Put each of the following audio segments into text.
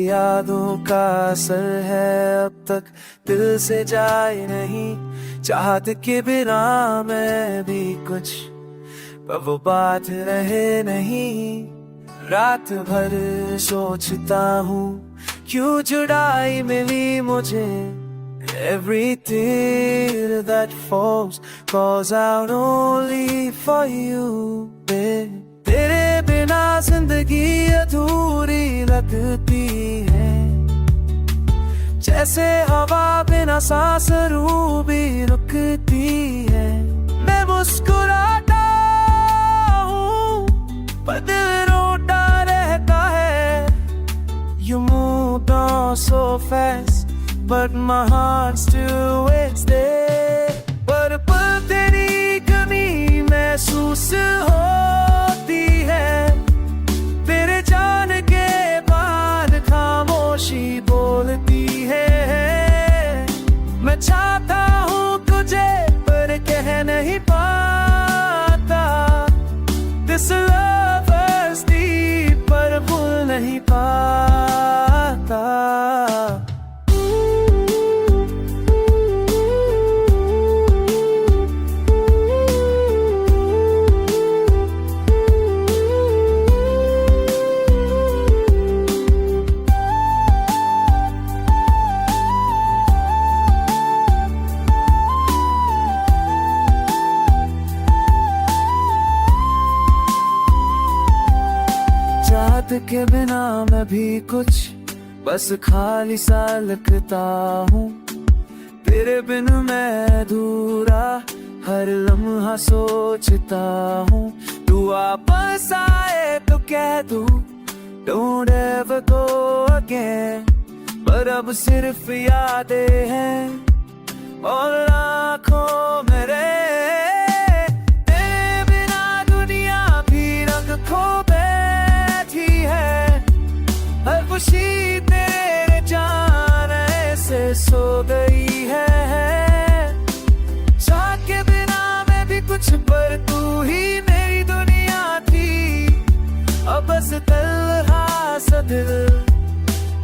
यादों का असर है अब तक दिल से जाए नहीं। चाहत के बिना मैं भी कुछ पर वो बात रहे नहीं। रात भर सोचता हूँ क्यों जुदाई मिली मुझे। Every tear that falls out only for you, babe। तेरे बिना जिंदगी अधूरी लगती है, जैसे हवा बिना सांस रूह भी रुकती है। मैं मुस्कुराता हूँ पर दिल रोता रहता है। You moved on so fast but my heart still waits there। पर तेरी कमी महसूस होती है, तेरे जाने के बाद खामोशी बोलती है। मैं चाहता हूँ तुझे पर कह नहीं पाता। This love is deep पर भूल नहीं पाता। चाहत के बिना मैं भी कुछ बस खाली सा लगता हूँ। तेरे बिन मैं अधूरा हर लम्हा सोचता हूँ। तू वापस आए तो कह दूँ Don't ever go again, पर अब सिर्फ यादें हैं और आँखों में तेरे बिना दुनिया भी रंग खो बैठी है। हर खुशी तेरे जाने से सो गई है। चाह के बिना मैं भी कुछ पर तू ही मेरी दुनिया थी। अब बस तन्हा सा दिल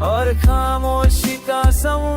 और खामोशी का समुद्र